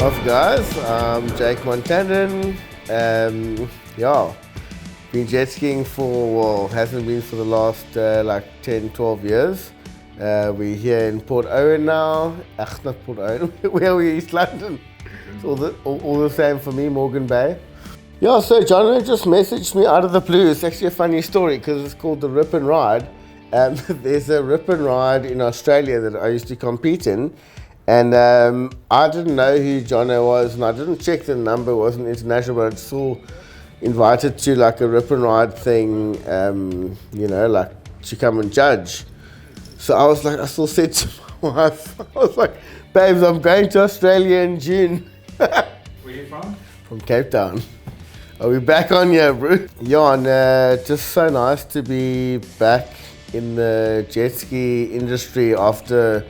What's guys? I'm Jake Montanan. Yeah, been jet skiing hasn't been for the last 10, 12 years. We're here in Port Owen now. Not Port Owen, where are we? East London. It's all the same for me, Morgan Bay. Yeah, so John just messaged me out of the blue. It's actually a funny story because it's called the Rip and Ride. There's a Rip and Ride in Australia that I used to compete in. And I didn't know who Jono was, and I didn't check the number, it wasn't international, but I saw invited to like a Rip and Ride thing, to come and judge. So I was like, I still said to my wife, I was like, babes, I'm going to Australia in June. Where are you from? From Cape Town. Are we back on here, bro? Yeah, and just so nice to be back in the jet ski industry after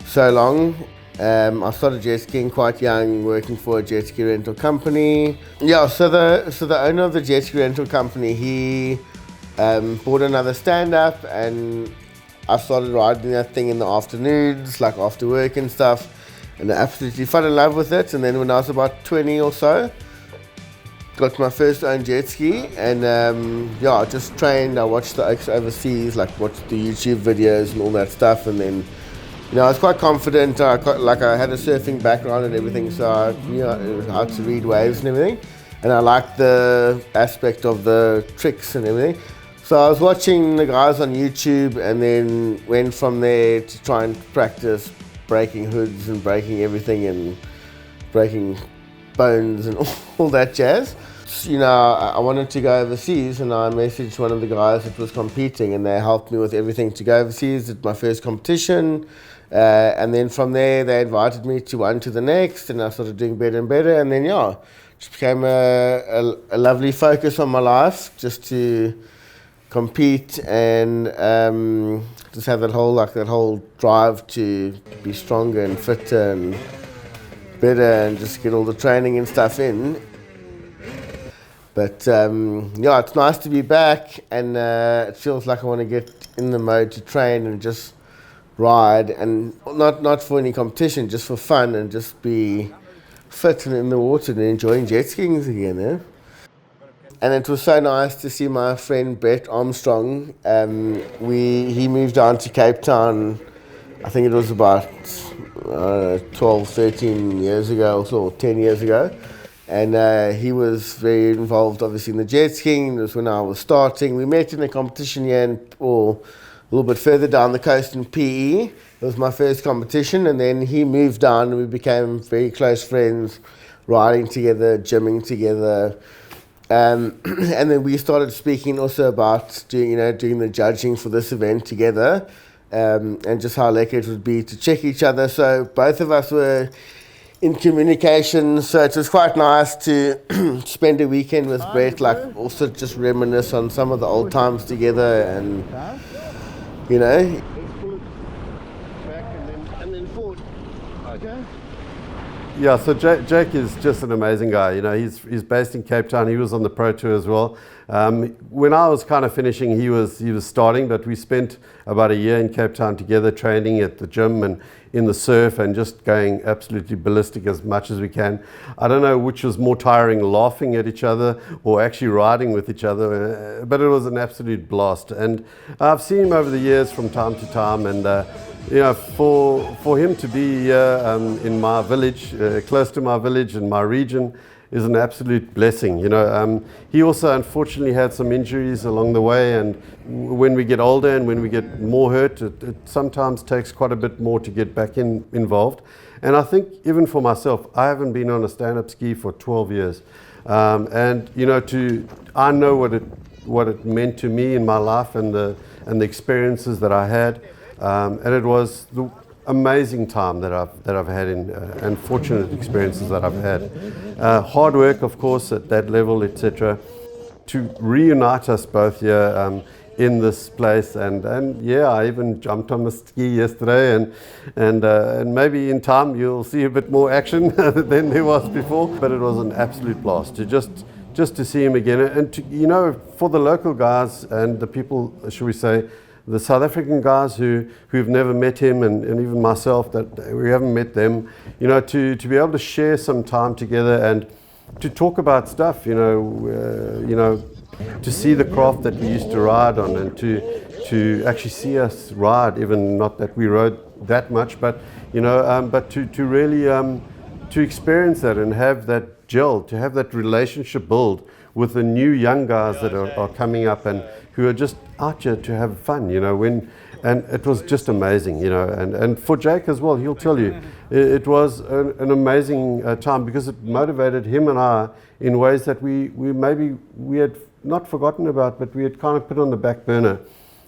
so long. I started jet skiing quite young, working for a jet ski rental company. Yeah, so the owner of the jet ski rental company, he bought another stand-up, and I started riding that thing in the afternoons, like after work and stuff, and I absolutely fell in love with it. And then when I was about 20 or so, got my first own jet ski, and I just trained. I watched the Oaks overseas, watched the YouTube videos and all that stuff, and then I was quite confident. I had a surfing background and everything, so I knew how to read waves and everything. And I liked the aspect of the tricks and everything. So I was watching the guys on YouTube, and then went from there to try and practice breaking hoods and breaking everything and breaking bones and all that jazz. I wanted to go overseas, and I messaged one of the guys that was competing, and they helped me with everything to go overseas. Did my first competition. And then from there, they invited me to one to the next, and I started doing better and better. And then, just became a lovely focus on my life, just to compete and just have that whole drive to be stronger and fitter and better, and just get all the training and stuff in. But it's nice to be back, and it feels like I want to get in the mode to train and just ride, and not for any competition, just for fun, and just be fit and in the water and enjoying jet skiing again. And it was so nice to see my friend Brett Armstrong. He moved down to Cape Town, I think it was about 12, 13 years ago or so, 10 years ago. And he was very involved, obviously, in the jet skiing. It was when I was starting. We met in a competition here a little bit further down the coast in PE. It was my first competition, and then he moved down, and we became very close friends, riding together, gymming together. And then we started speaking also about doing the judging for this event together, and just how lucky it would be to check each other. So both of us were in communication, so it was quite nice to spend a weekend with Brett, also just reminisce on some of the old times together, and back and then forward. Okay. Yeah, so Jake is just an amazing guy. He's based in Cape Town. He was on the Pro Tour as well. When I was kind of finishing, he was starting, but we spent about a year in Cape Town together, training at the gym and in the surf, and just going absolutely ballistic as much as we can. I don't know which was more tiring, laughing at each other or actually riding with each other, but it was an absolute blast. And I've seen him over the years from time to time, and for him to be here in my village, close to my village and my region, is an absolute blessing. He also unfortunately had some injuries along the way, and when we get older and when we get more hurt, it sometimes takes quite a bit more to get back involved. And I think even for myself, I haven't been on a stand-up ski for 12 years. I know what it meant to me in my life, and the experiences that I had. And it was the amazing time that I've had and fortunate experiences that I've had. Hard work, of course, at that level, etc. To reunite us both here in this place, and I even jumped on the ski yesterday, and maybe in time you'll see a bit more action than there was before. But it was an absolute blast to just to see him again, and to, for the local guys and the people, should we say, the South African guys who've never met him, and even myself, that we haven't met them, you know, to be able to share some time together and to talk about stuff, you know, to see the craft that we used to ride on, and to actually see us ride, even not that we rode that much, but you know, but to really to experience that and have that gel, to have that relationship build with the new young guys that are coming up and who are just out here to have fun, you know, and it was just amazing, you know, and for Jake as well, he'll tell you, it was an amazing time, because it motivated him and I in ways that we had not forgotten about, but we had kind of put on the back burner.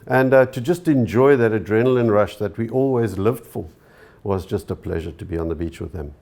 And to just enjoy that adrenaline rush that we always lived for was just a pleasure to be on the beach with them.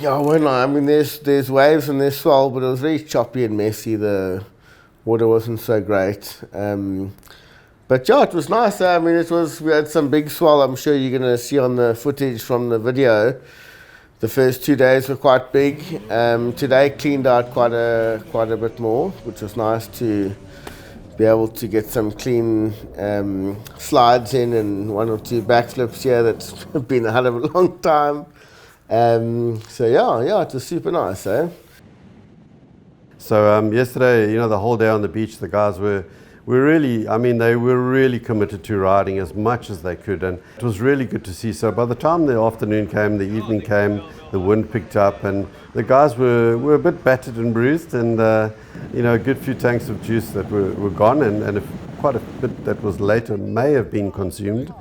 Yeah, I won't lie. I mean, there's waves and there's swell, but it was very choppy and messy. The water wasn't so great. But yeah, it was nice. I mean, we had some big swell. I'm sure you're going to see on the footage from the video. The first 2 days were quite big. Today cleaned out quite a bit more, which was nice to be able to get some clean slides in and 1 or 2 backflips here. That's been a hell of a long time. So yeah, it was super nice, eh? So yesterday, you know, the whole day on the beach, the guys were really, I mean, they were really committed to riding as much as they could, and it was really good to see. So by the time the afternoon came, the evening came, the wind picked up, and the guys were a bit battered and bruised, and you know, a good few tanks of juice that were gone, and quite a bit that was later may have been consumed.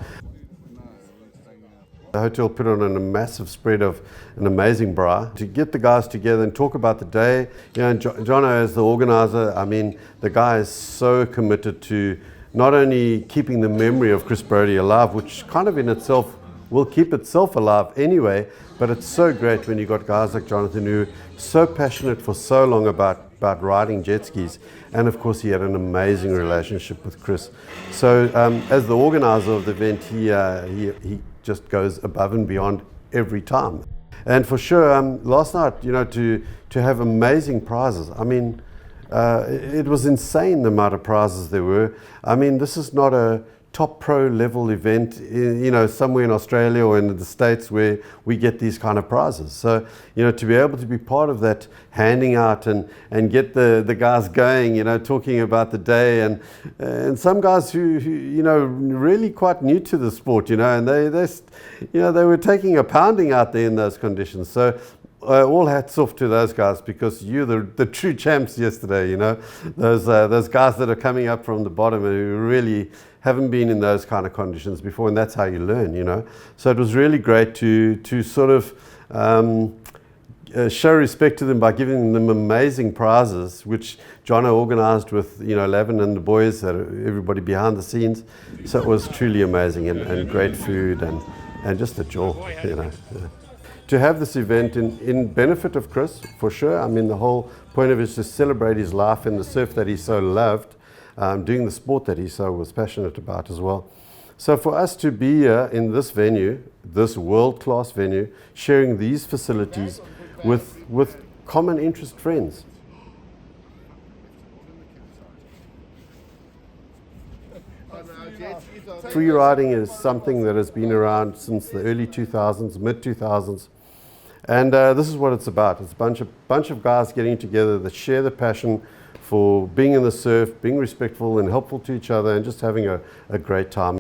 The hotel put on a massive spread of an amazing braai to get the guys together and talk about the day. You know, Jono as the organizer, I mean, the guy is so committed to not only keeping the memory of Chris Brodie alive, which kind of in itself will keep itself alive anyway, But it's so great when you got guys like Jonathan who are so passionate for so long about riding jet skis. And of course, he had an amazing relationship with Chris. So as the organizer of the event, he just goes above and beyond every time. And for sure, last night, you know, to have amazing prizes. I mean, it was insane the amount of prizes there were. I mean, this is not a top pro level event, you know, somewhere in Australia or in the States where we get these kind of prizes. So, you know, to be able to be part of that, handing out and get the guys going, you know, talking about the day, and some guys who you know, really quite new to the sport, you know, and they were taking a pounding out there in those conditions. So all hats off to those guys, because you're the true champs yesterday, you know, those guys that are coming up from the bottom and who really haven't been in those kind of conditions before, and that's how you learn, you know. So it was really great to sort of show respect to them by giving them amazing prizes, which Jono organised with, you know, Lavin and the boys, everybody behind the scenes. So it was truly amazing, and great food and just a joy, you know. Yeah. To have this event in benefit of Chris, for sure. I mean, the whole point of it is to celebrate his life in the surf that he so loved, doing the sport that he so was passionate about as well. So for us to be here in this venue, this world-class venue, sharing these facilities with common interest friends. Free riding is something that has been around since the early 2000s, mid 2000s. And this is what it's about. It's a bunch of guys getting together that share the passion for being in the surf, being respectful and helpful to each other, and just having a great time.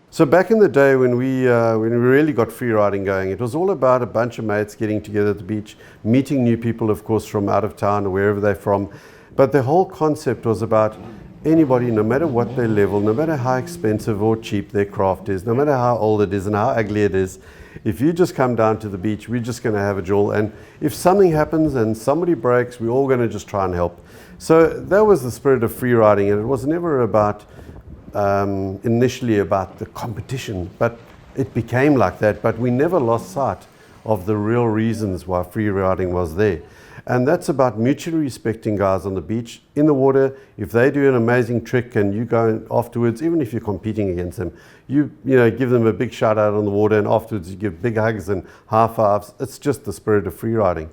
So back in the day when we really got free riding going, it was all about a bunch of mates getting together at the beach, meeting new people, of course, from out of town or wherever they're from. But the whole concept was about anybody, no matter what their level, no matter how expensive or cheap their craft is, no matter how old it is and how ugly it is, if you just come down to the beach, we're just going to have a jewel. And if something happens and somebody breaks, we're all going to just try and help. So that was the spirit of free riding, and it was never about initially about the competition, but it became like that. But we never lost sight of the real reasons why free riding was there. And that's about mutually respecting guys on the beach, in the water. If they do an amazing trick and you go afterwards, even if you're competing against them, you know, give them a big shout out on the water, and afterwards you give big hugs and high fives. It's just the spirit of free riding.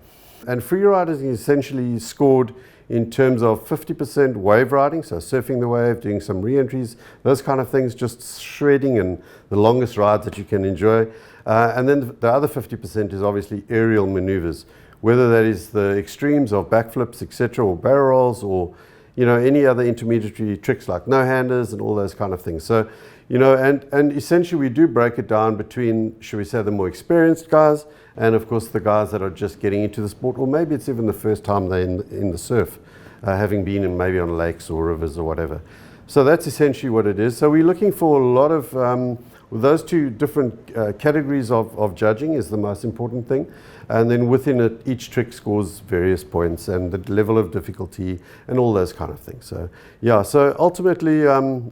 And free riding is essentially scored in terms of 50% wave riding, so surfing the wave, doing some re-entries, those kind of things, just shredding and the longest rides that you can enjoy. And then the other 50% is obviously aerial maneuvers, whether that is the extremes of backflips, etc., or barrel rolls, or, you know, any other intermediary tricks like no-handers and all those kind of things. So, you know, and essentially we do break it down between, should we say, the more experienced guys and, of course, the guys that are just getting into the sport, or maybe it's even the first time they're in the surf, having been in maybe on lakes or rivers or whatever. So that's essentially what it is. So we're looking for a lot of, those two different categories of judging is the most important thing. And then within it, each trick scores various points and the level of difficulty and all those kind of things. So yeah, so ultimately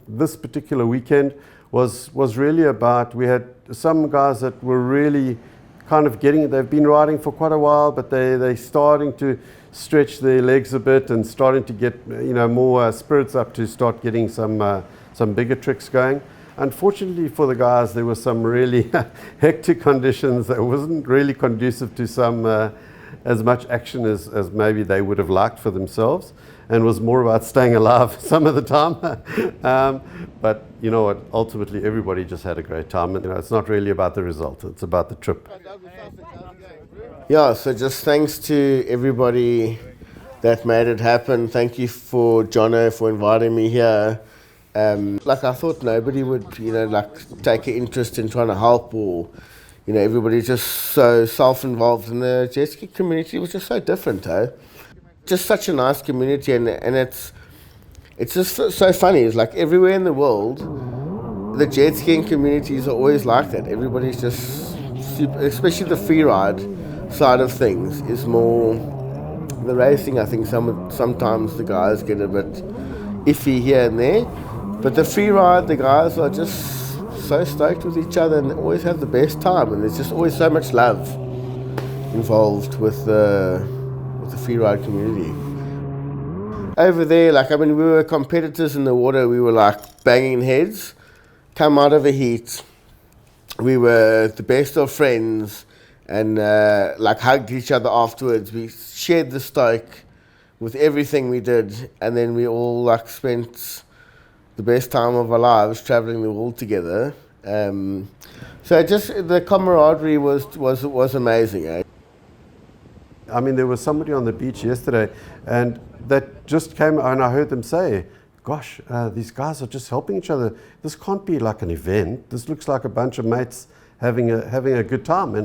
this particular weekend was really about, we had some guys that were really kind of they've been riding for quite a while, but they're starting to stretch their legs a bit and starting to get, you know, more spirits up to start getting some bigger tricks going. Unfortunately for the guys, there were some really hectic conditions that wasn't really conducive to some as much action as maybe they would have liked for themselves, and was more about staying alive some of the time. But you know what, ultimately everybody just had a great time, and you know, it's not really about the result, it's about the trip. Yeah, so just thanks to everybody that made it happen. Thank you for Jono for inviting me here. Like, I thought nobody would, you know, like take an interest in trying to help, or, you know, everybody's just so self-involved, and the jet ski community was just so different, just such a nice community, and it's just so funny. It's like everywhere in the world, the jet skiing communities are always like that. Everybody's just super, especially the free ride side of things is more. The racing, I think sometimes the guys get a bit iffy here and there. But the free ride, the guys are just so stoked with each other and always have the best time, and there's just always so much love. involved with the freeride community. Over there, like, I mean, we were competitors in the water. We were like banging heads, come out of a heat. We were the best of friends and like hugged each other afterwards. We shared the stoke with everything we did, and then we all like spent the best time of our lives traveling the world together. So just the camaraderie was amazing. Eh? I mean, there was somebody on the beach yesterday, and that just came, and I heard them say, gosh, these guys are just helping each other. This can't be like an event. This looks like a bunch of mates having a good time.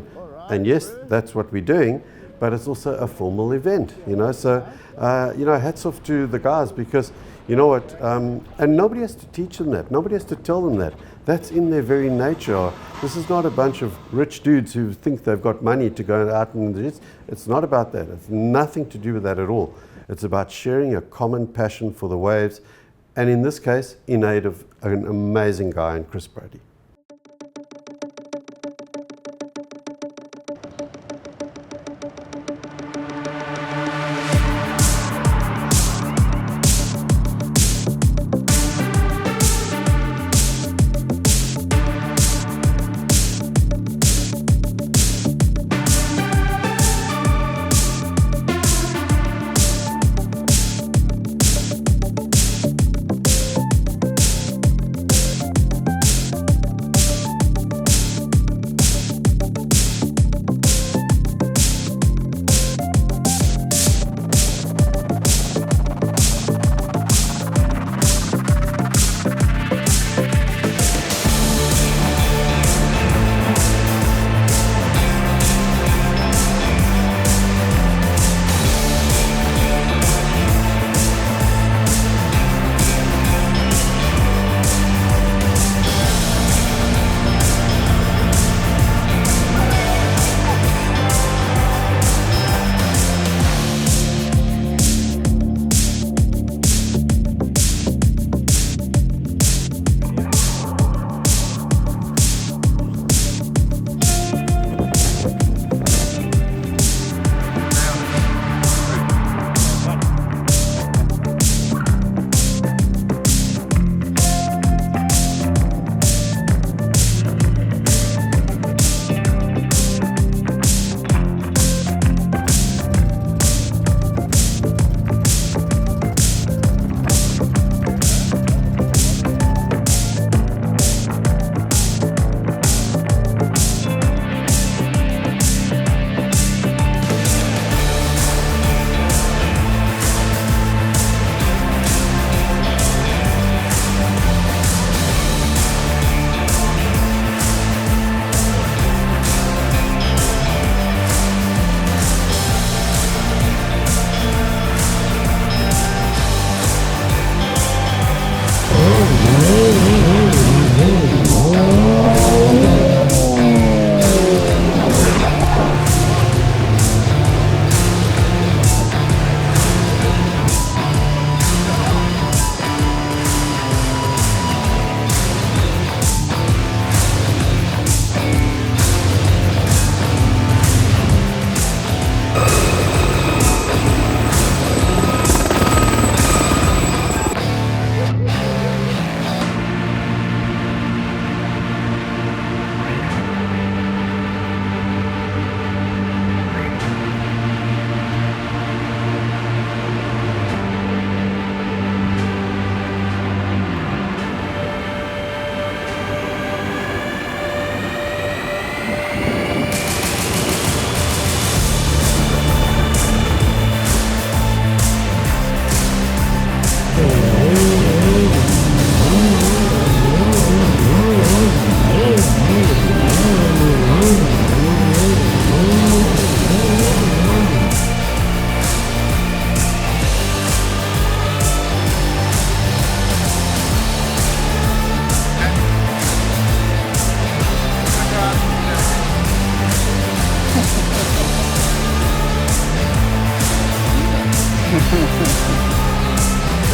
And yes, that's what we're doing, but it's also a formal event, you know. So, hats off to the guys, because you know what, and nobody has to teach them that. Nobody has to tell them that. That's in their very nature. This is not a bunch of rich dudes who think they've got money to go out and it's not about that. It's nothing to do with that at all. It's about sharing a common passion for the waves, and in this case, in aid of an amazing guy in Chris Brodie.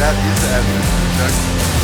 That is the evidence.